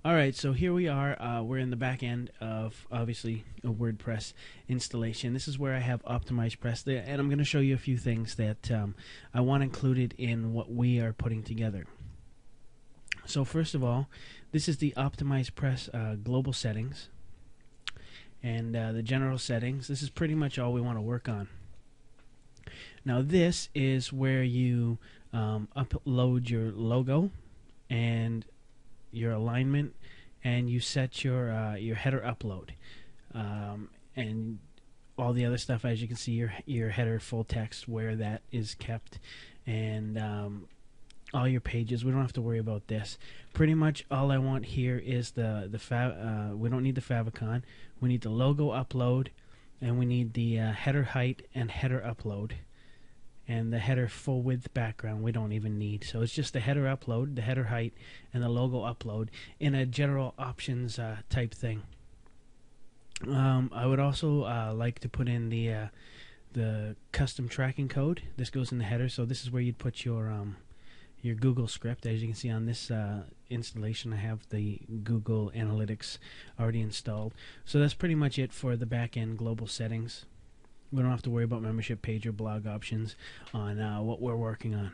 Alright, so here we are. We're in the back end of, obviously, a WordPress installation. This is where I have optimized press there, and I'm going to show you a few things that I want included in what we are putting together. So first of all, this is the optimized press global settings and the general settings. This is pretty much all we want to work on. Now this is where you upload your logo and your alignment, and you set your header upload, and all the other stuff. As you can see, your header full text, where that is kept, and all your pages. We don't have to worry about this. Pretty much all I want here is we don't need the favicon. We need the logo upload, and we need the header height and header upload. And the header full width background we don't even need. So it's just the header upload, the header height, and the logo upload in a general options type thing. I would also like to put in the custom tracking code. This goes in the header, so this is where you'd put your Google script. As you can see on this installation, I have the Google Analytics already installed. So that's pretty much it for the back-end global settings. We don't have to worry about membership page or blog options on what we're working on.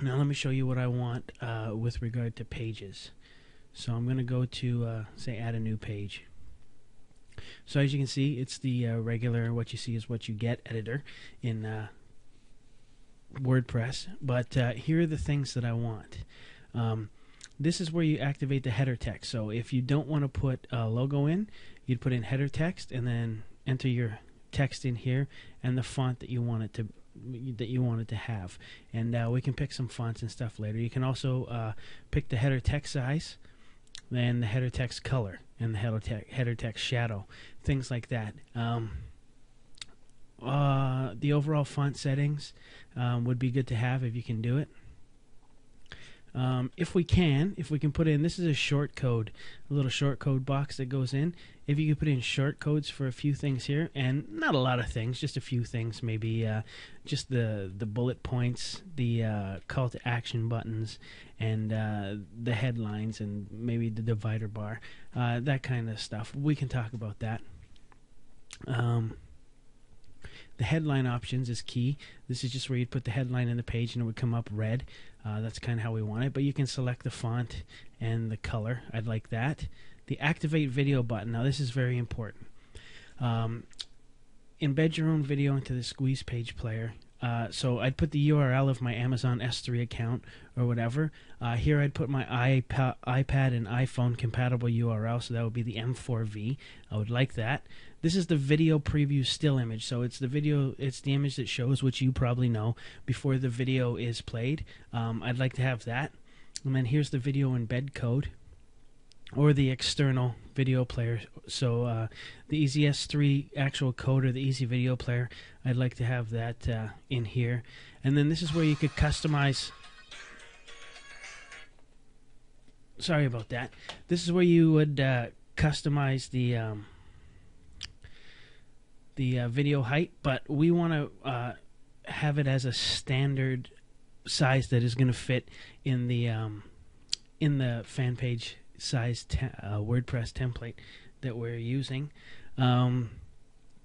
Now let me show you what I want with regard to pages. So I'm going to go to, say, add a new page. So as you can see, it's the regular what you see is what you get editor in WordPress. But here are the things that I want. This is where you activate the header text. So if you don't want to put a logo in, you'd put in header text and then enter your text in here and the font that you want it to have, and we can pick some fonts and stuff later. You can also pick the header text size, then the header text color, and the header text shadow, things like that. The overall font settings would be good to have if you can do it. If we can put in, this is a short code, a little short code box that goes in. If you could put in short codes for a few things here, and not a lot of things, just a few things, maybe just the bullet points, the call to action buttons, and the headlines, and maybe the divider bar, that kind of stuff. We can talk about that. The headline options is key. This is just where you'd put the headline in the page and it would come up red. That's kind of how we want it, but you can select the font and the color. I'd like that. The activate video button. Now this is very important. Embed your own video into the squeeze page player. So I'd put the URL of my Amazon S3 account or whatever. Here I'd put my iPad and iPhone compatible URL, so that would be the M4V. I would like that. This is the video preview still image. So it's the image that shows, which you probably know, before the video is played. I'd like to have that. And then here's the video embed code, or the external video player. So the EasyS3 actual code, or the Easy Video Player, I'd like to have that in here. And then this is where you could customize. Sorry about that. This is where you would customize the video height, but we want to have it as a standard size that is going to fit in the fan page size WordPress template that we're using.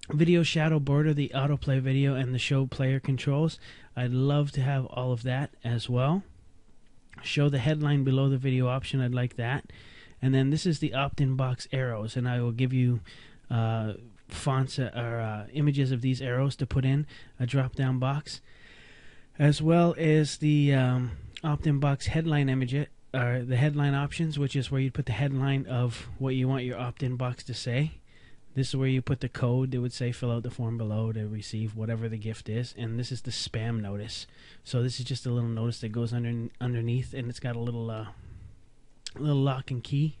Video shadow border, the autoplay video, and the show player controls. I'd love to have all of that as well. Show the headline below the video option. I'd like that. And then this is the opt-in box arrows, and I will give you fonts or images of these arrows to put in a drop-down box, as well as the opt-in box headline image, or the headline options, which is where you put the headline of what you want your opt-in box to say. This is where you put the code that would say fill out the form below to receive whatever the gift is. And this is the spam notice. So this is just a little notice that goes underneath, and it's got a little lock and key.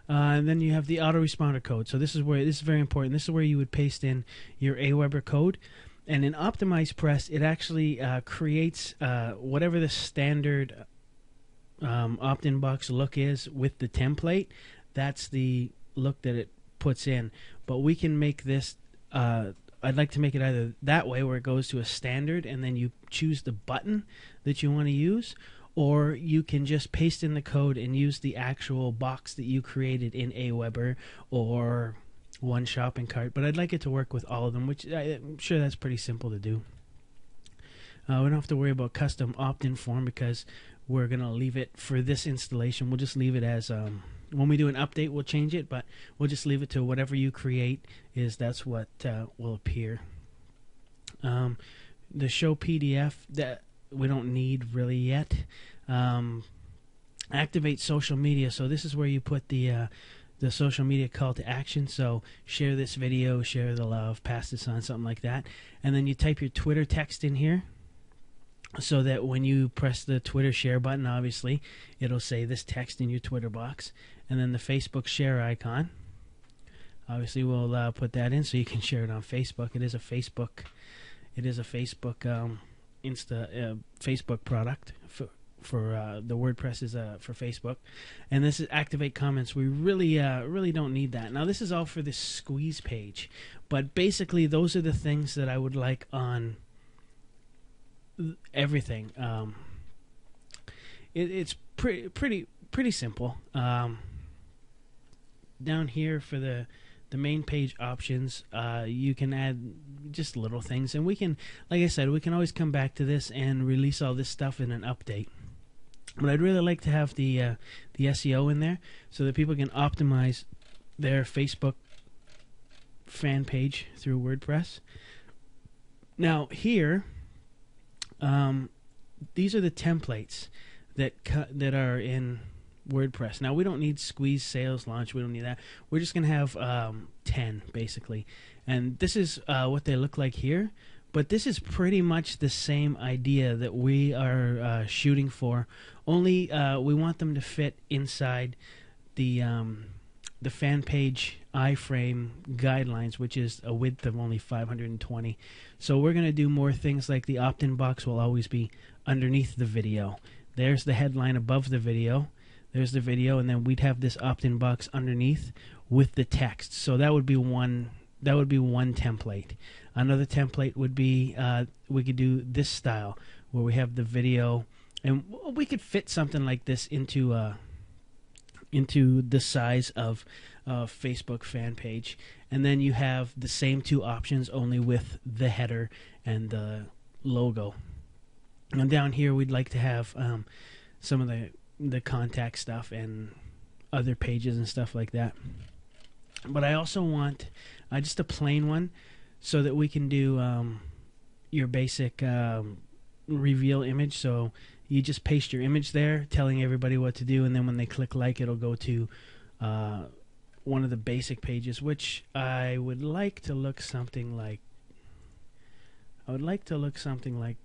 And then you have the autoresponder code. So this is very important. This is where you would paste in your Aweber code. And in Optimized Press, it actually creates whatever the standard opt-in box look is with the template. That's the look that it puts in. But we can make this, I'd like to make it either that way, where it goes to a standard and then you choose the button that you want to use, or you can just paste in the code and use the actual box that you created in Aweber or one shopping cart. But I'd like it to work with all of them, which I'm sure that's pretty simple to do. We don't have to worry about custom opt-in form because we're going to leave it for this installation. We'll just leave it as, when we do an update, we'll change it, but we'll just leave it to whatever you create that's what will appear. The show PDF, that we don't need really yet. Activate social media. So this is where you put the social media call to action. So share this video, share the love, pass this on, something like that. And then you type your Twitter text in here, so that when you press the Twitter share button, obviously, it'll say this text in your Twitter box. And then the Facebook share icon. Obviously, we'll put that in so you can share it on Facebook. It is a Facebook. It is a Facebook Facebook product for the WordPress is for Facebook. And this is activate comments. We really don't need that. Now, this is all for this squeeze page, but basically, those are the things that I would like on everything. It's pretty simple. Down here for the main page options, you can add just little things, and we can, like I said, we can always come back to this and release all this stuff in an update. But I'd really like to have the SEO in there so that people can optimize their Facebook fan page through WordPress. Now here, these are the templates that are in WordPress. Now we don't need squeeze sales launch. We don't need that. We're just gonna have 10 basically, and this is what they look like here. But this is pretty much the same idea that we are shooting for. Only we want them to fit inside the fan page iframe guidelines, which is a width of only 520. So we're going to do more things like the opt-in box will always be underneath the video. There's the headline above the video. There's the video, and then we'd have this opt-in box underneath with the text. So that would be one template. Another template would be we could do this style where we have the video, and we could fit something like this into the size of a Facebook fan page. And then you have the same two options, only with the header and the logo. And down here we'd like to have some of the contact stuff and other pages and stuff like that. But I also want just a plain one so that we can do your basic reveal image. So you just paste your image there telling everybody what to do, and then when they click like, it'll go to one of the basic pages, which I would like to look something like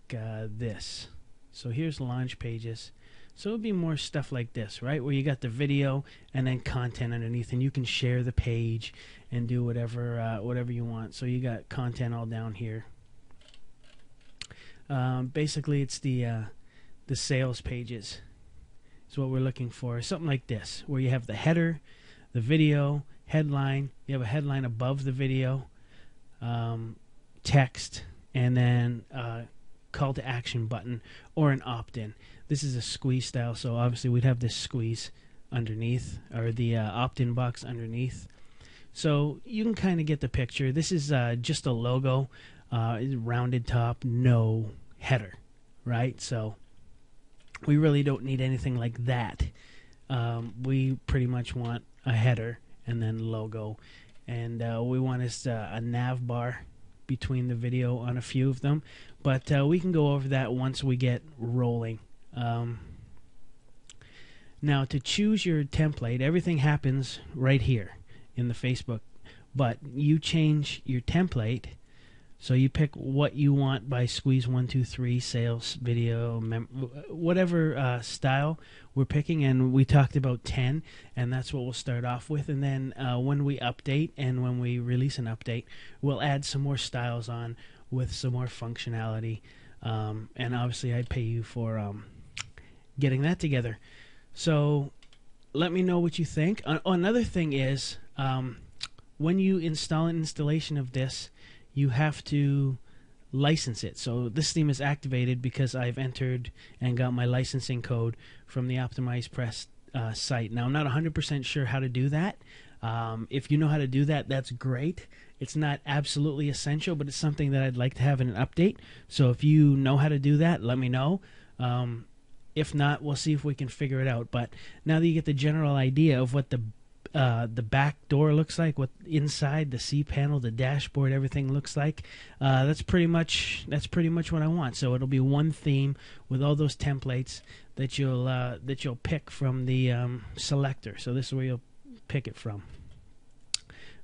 this. So here's launch pages. So it would be more stuff like this, right? Where you got the video and then content underneath, and you can share the page and do whatever you want. So you got content all down here. Basically, it's the sales pages is what we're looking for. Something like this, where you have the header, the video, headline. You have a headline above the video, text, and then call to action button or an opt-in. This is a squeeze style, so obviously we'd have this squeeze underneath, or the opt-in box underneath. So you can kind of get the picture. This is just a logo, rounded top, no header, right? So we really don't need anything like that. We pretty much want a header and then logo, and we want a nav bar between the video on a few of them, but we can go over that once we get rolling. Now, to choose your template, everything happens right here in the Facebook, but you change your template. So you pick what you want by squeeze 1, 2, 3, sales, video, whatever style we're picking, and we talked about 10, and that's what we'll start off with. And then when we update and when we release an update, we'll add some more styles on with some more functionality. And obviously, I'd pay you for getting that together. So let me know what you think. Another thing is, when you install an installation of this, you have to license it. So this theme is activated because I've entered and got my licensing code from the Fbpress site. Now, I'm not 100% sure how to do that. If you know how to do that, that's great. It's not absolutely essential, but it's something that I'd like to have in an update. So if you know how to do that, let me know. If not, we'll see if we can figure it out. But now that you get the general idea of what the back door looks like, what inside the C panel, the dashboard, everything looks like, that's pretty much what I want. So it'll be one theme with all those templates that you'll pick from the selector. So this is where you'll pick it from.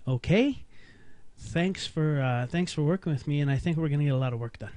Okay, thanks for working with me, and I think we're gonna get a lot of work done.